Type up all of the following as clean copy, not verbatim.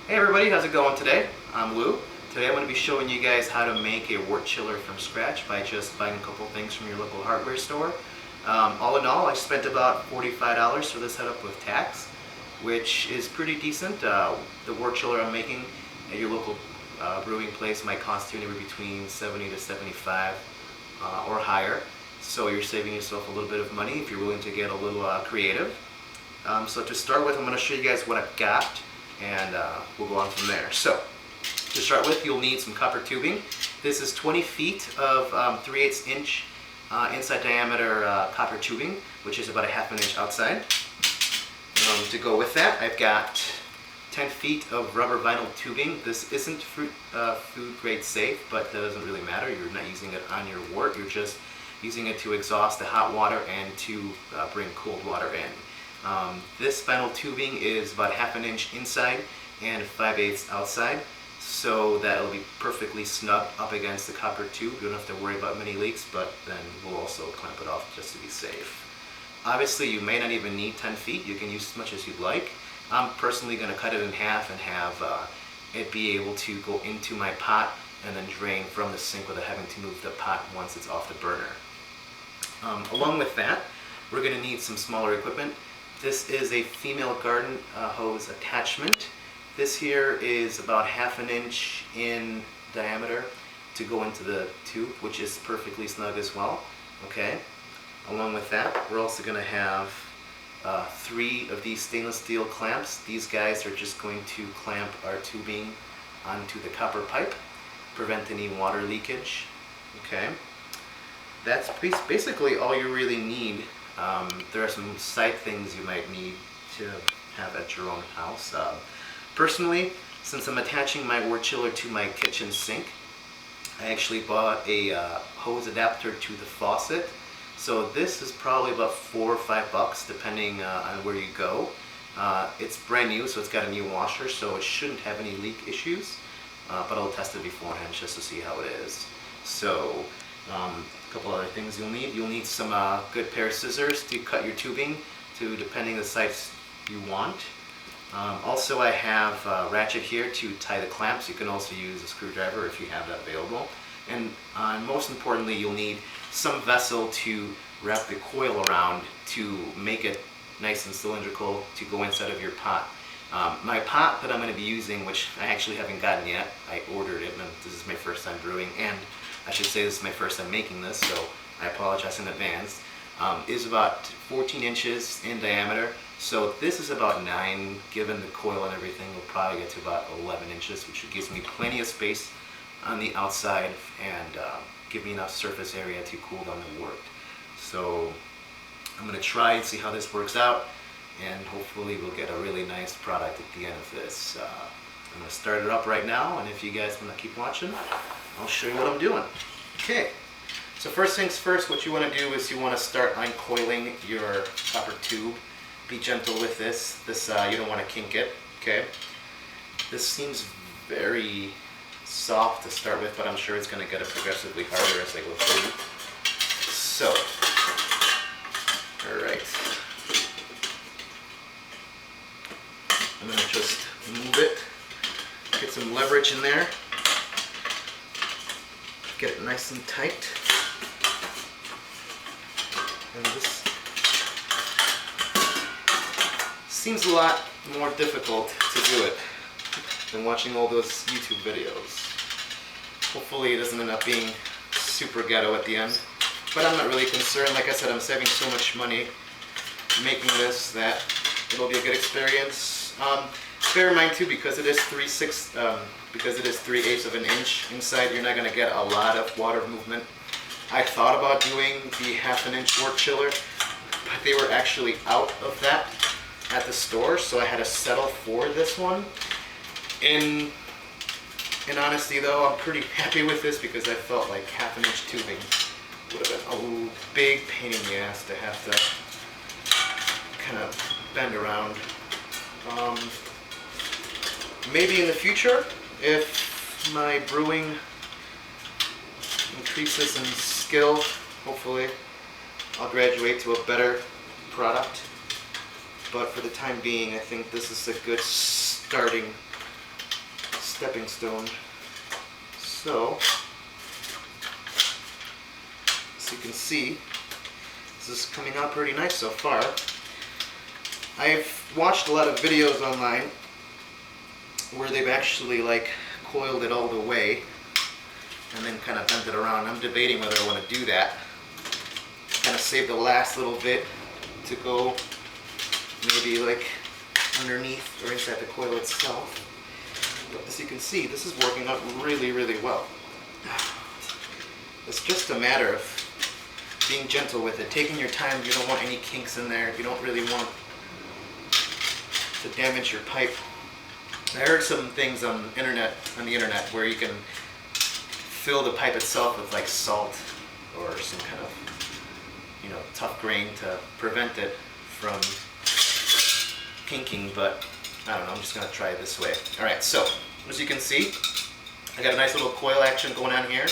Hey everybody, how's it going today? I'm Lou. Today I'm going to be showing you guys how to make a Wort chiller from scratch by just buying a couple things from your local hardware store. All in all, I spent about $45 for this setup with tax, which is pretty decent. The Wort chiller I'm making at your local brewing place might cost you anywhere between 70 to 75 or higher. So you're saving yourself a little bit of money if you're willing to get a little creative. So to start with, I'm going to show you guys what I've got, and we'll go on from there. So to start with, you'll need some copper tubing. This is 20 feet of 3/8 inch inside diameter copper tubing, which is about a ½ inch outside. To go with that, I've got 10 feet of rubber vinyl tubing. This isn't food grade safe, but that doesn't really matter. You're not using it on your wort, you're just using it to exhaust the hot water and to bring cold water in. This vinyl tubing is about ½ inch inside and 5/8 outside, so that it'll be perfectly snug up against the copper tube. You don't have to worry about many leaks, but then we'll also clamp it off just to be safe. Obviously, you may not even need 10 feet. You can use as much as you'd like. I'm personally going to cut it in half and have it be able to go into my pot and then drain from the sink without having to move the pot once it's off the burner. Along with that, we're going to need some smaller equipment. This is a female garden hose attachment. This here is about ½ inch in diameter to go into the tube, which is perfectly snug as well. Okay. Along with that, we're also going to have 3 of these stainless steel clamps. These guys are just going to clamp our tubing onto the copper pipe, prevent any water leakage. Okay. That's basically all you really need. There are some side things you might need to have at your own house. Personally, since I'm attaching my Wort chiller to my kitchen sink, I actually bought a hose adapter to the faucet. So this is probably about $4 or $5 depending on where you go. It's brand new, so it's got a new washer, so it shouldn't have any leak issues. But I'll test it beforehand just to see how it is. So a couple other things you'll need. You'll need some good pair of scissors to cut your tubing to depending the size you want. Also, I have a ratchet here to tie the clamps. You can also use a screwdriver if you have that available. And most importantly, you'll need some vessel to wrap the coil around to make it nice and cylindrical to go inside of your pot. My pot that I'm going to be using, which I actually haven't gotten yet, I ordered it, and this is my first time brewing, and I should say this is my first time making this, so I apologize in advance, is about 14 inches in diameter. So this is about 9, given the coil and everything, we'll probably get to about 11 inches, which gives me plenty of space on the outside and give me enough surface area to cool down the wort. So I'm going to try and see how this works out, and hopefully we'll get a really nice product at the end of this. I'm going to start it up right now, and if you guys want to keep watching, I'll show you what I'm doing. Okay, so first things first, what you want to do is you want to start uncoiling your copper tube. Be gentle with this. You don't want to kink it. Okay, this seems very soft to start with, but I'm sure it's going to get progressively harder as I go through. So, all right, I'm going to just move it, get some leverage in there, get it nice and tight. And this seems a lot more difficult to do it than watching all those YouTube videos. Hopefully it doesn't end up being super ghetto at the end, but I'm not really concerned. Like I said, I'm saving so much money making this that it'll be a good experience. Bear in mind too, because it is 3/8 of an inch inside, you're not going to get a lot of water movement. I thought about doing the ½ inch Wort chiller, but they were actually out of that at the store, so I had to settle for this one. In honesty though, I'm pretty happy with this because I felt like ½ inch tubing would have been a big pain in the ass to have to kind of bend around. Maybe in the future, if my brewing increases in skill, hopefully I'll graduate to a better product. But for the time being, I think this is a good starting stepping stone. So, as you can see, this is coming out pretty nice so far. I've watched a lot of videos online where they've actually like coiled it all the way and then kind of bent it around. I'm debating whether I want to do that. Kind of save the last little bit to go maybe like underneath or inside the coil itself. But as you can see, this is working out really, really well. It's just a matter of being gentle with it, taking your time. You don't want any kinks in there. You don't really want to damage your pipe. I heard some things on the internet where you can fill the pipe itself with like salt or some kind of, you know, tough grain to prevent it from kinking, but I don't know, I'm just gonna try it this way. All right, so as you can see, I got a nice little coil action going on here.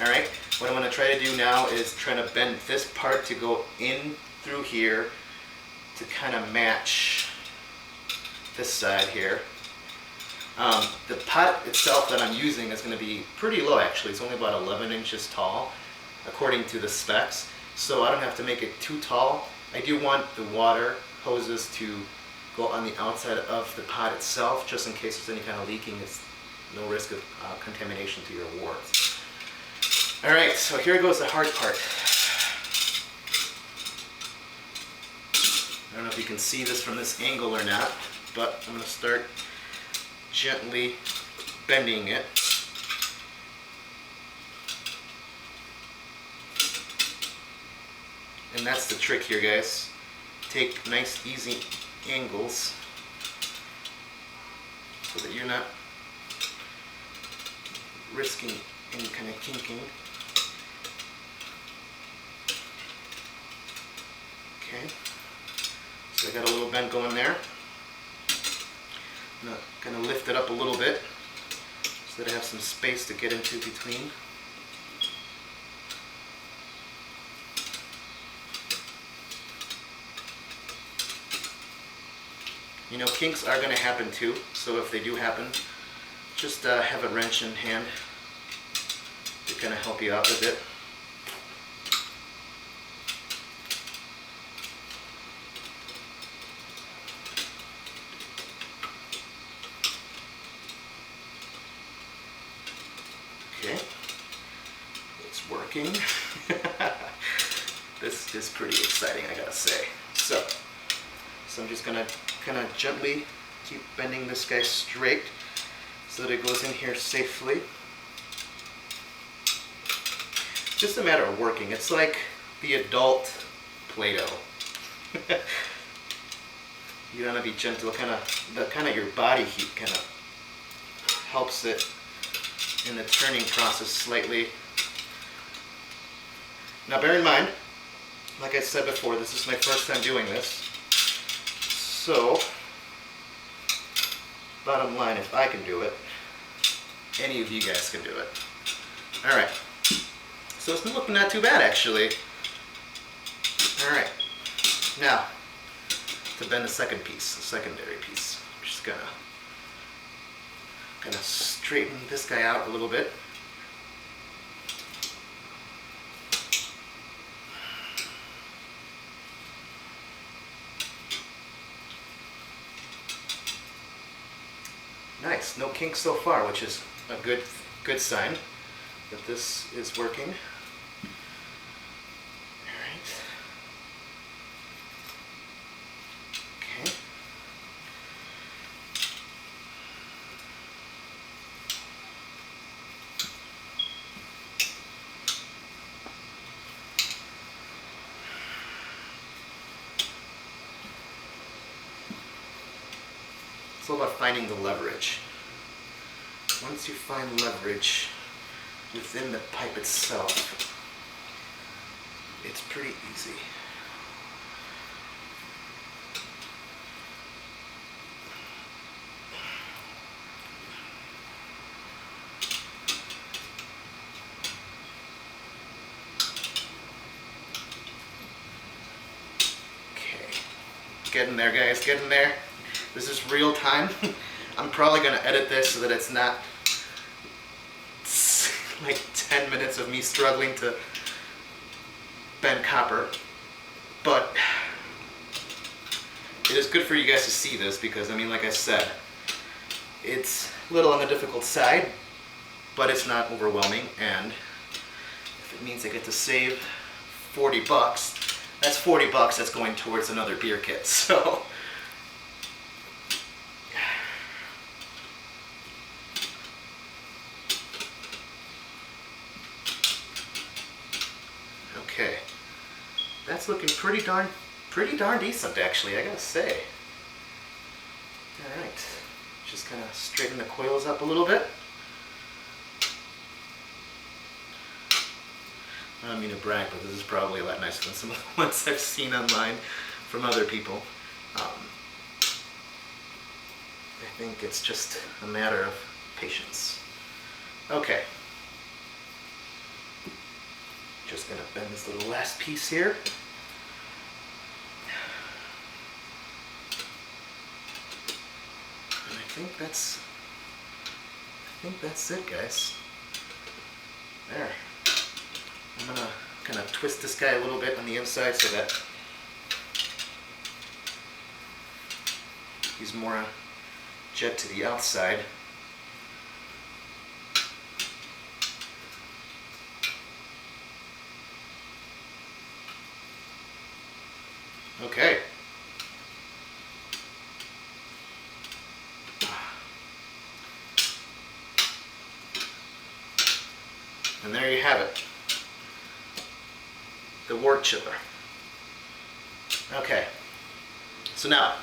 All right, what I'm gonna try to do now is try to bend this part to go in through here to kind of match this side here. The pot itself that I'm using is going to be pretty low actually. It's only about 11 inches tall according to the specs, so I don't have to make it too tall. I do want the water hoses to go on the outside of the pot itself just in case there's any kind of leaking. It's no risk of contamination to your wort. Alright, so here goes the hard part. I don't know if you can see this from this angle or not, but I'm going to start gently bending it. And that's the trick here, guys. Take nice, easy angles so that you're not risking any kind of kinking. Okay, so I got a little bend going there. I'm going to lift it up a little bit so that I have some space to get into between. You know, kinks are going to happen too, so if they do happen, just have a wrench in hand to kind of help you out with it. Okay, it's working. This is pretty exciting, I gotta say. So I'm just gonna kind of gently keep bending this guy straight so that it goes in here safely. Just a matter of working. It's like the adult Play-Doh. You wanna be gentle. Kind of your body heat kind of helps it in the turning process slightly. Now bear in mind, like I said before, this is my first time doing this. So, bottom line, if I can do it, any of you guys can do it. Alright, so it's looking not too bad actually. Alright, now to bend the second piece, the secondary piece. I'm just gonna straighten this guy out a little bit. Nice, no kinks so far, which is a good sign that this is working. Alright. Okay. It's all about finding the leverage. Once you find leverage within the pipe itself, it's pretty easy. Okay, getting there, guys, getting there. This is real time. I'm probably going to edit this so that it's not like 10 minutes of me struggling to bend copper. But it is good for you guys to see this because, I mean, like I said, it's a little on the difficult side, but it's not overwhelming. And if it means I get to save 40 bucks, that's 40 bucks that's going towards another beer kit. So okay, that's looking pretty darn decent, actually, I gotta say. All right, just kind of straighten the coils up a little bit. I don't mean to brag, but this is probably a lot nicer than some of the ones I've seen online from other people. I think it's just a matter of patience. Okay. Just gonna bend this little last piece here. And I think that's it, guys. There. I'm gonna kind of twist this guy a little bit on the inside so that he's more jet to the outside. Okay. And there you have it. The Wort chiller. Okay. So now,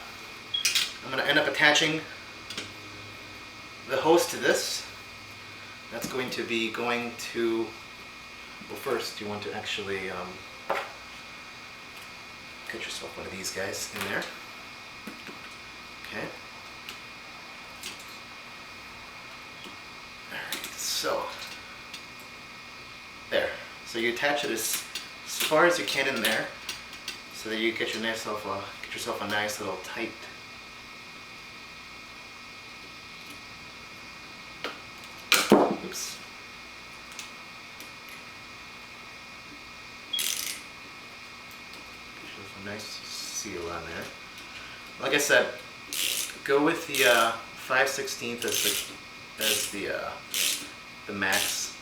I'm going to end up attaching the hose to this. That's going to be going to, well, first you want to actually get yourself one of these guys in there. Okay. Alright, so there. So you attach it as far as you can in there so that you get yourself a nice little tight oops. A nice seal on there. Like I said, go with the 5/16 as the max.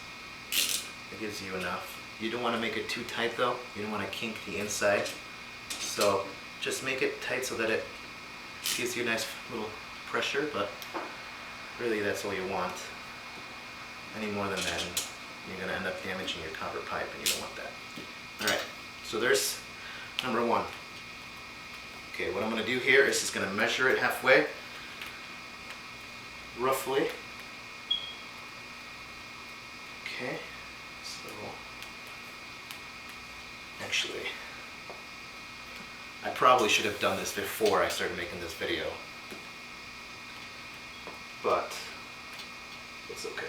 It gives you enough. You don't want to make it too tight though. You don't want to kink the inside. So just make it tight so that it gives you a nice little pressure, but really that's all you want. Any more than that, and you're going to end up damaging your copper pipe, and you don't want that. Alright, so there's number one. Okay, what I'm going to do here is just going to measure it halfway, roughly. Okay, so actually, I probably should have done this before I started making this video, but it's okay.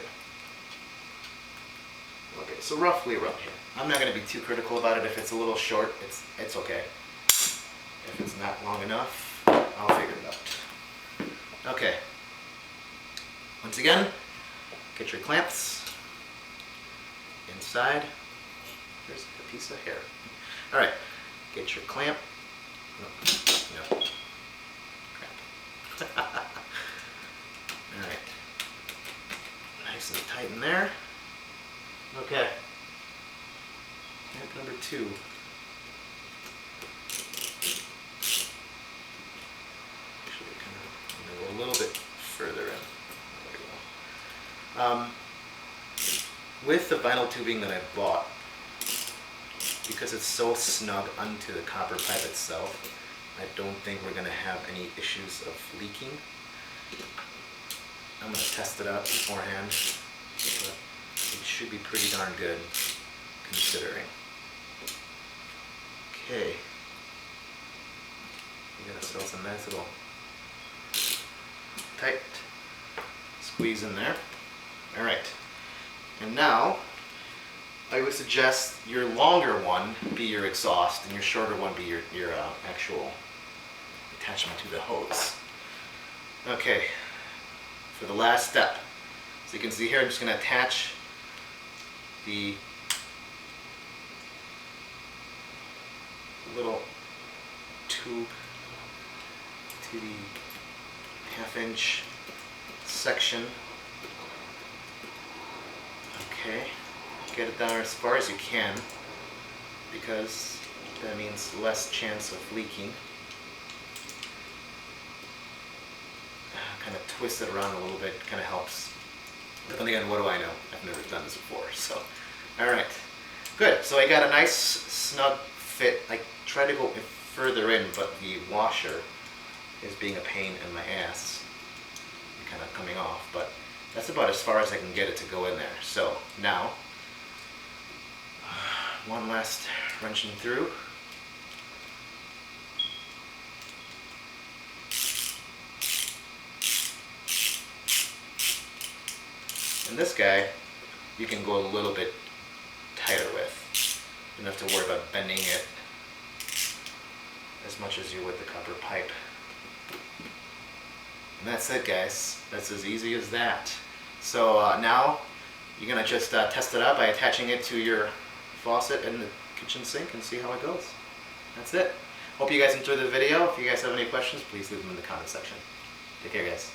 Okay, so roughly around here. I'm not going to be too critical about it. If it's a little short, it's okay. If it's not long enough, I'll figure it out. Okay. Once again, get your clamps inside. There's a piece of hair. All right, get your clamp. No. Crap. All right. Nice and tight in there. Okay. Clamp number 2. Actually, kind of go a little bit further in. There we go. With the vinyl tubing that I bought, because it's so snug onto the copper pipe itself, I don't think we're going to have any issues of leaking. I'm going to test it out beforehand, but it should be pretty darn good considering. Okay, we got ourselves a nice little tight squeeze in there. All right, and now I would suggest your longer one be your exhaust and your shorter one be your actual attachment to the hose. Okay, for the last step. So you can see here, I'm just going to attach the little tube to the 1/2 inch section. Okay, get it down as far as you can, because that means less chance of leaking. Kind of twist it around a little bit, kind of helps. But then again, what do I know? I've never done this before, so. Alright, good. So I got a nice snug fit. I tried to go further in, but the washer is being a pain in my ass. Kind of coming off, but that's about as far as I can get it to go in there. So now, one last wrenching through. And this guy, you can go a little bit tighter with. You don't have to worry about bending it as much as you would the copper pipe. And that's it, guys. That's as easy as that. So now you're going to just test it out by attaching it to your faucet in the kitchen sink and see how it goes. That's it. Hope you guys enjoyed the video. If you guys have any questions, please leave them in the comment section. Take care, guys.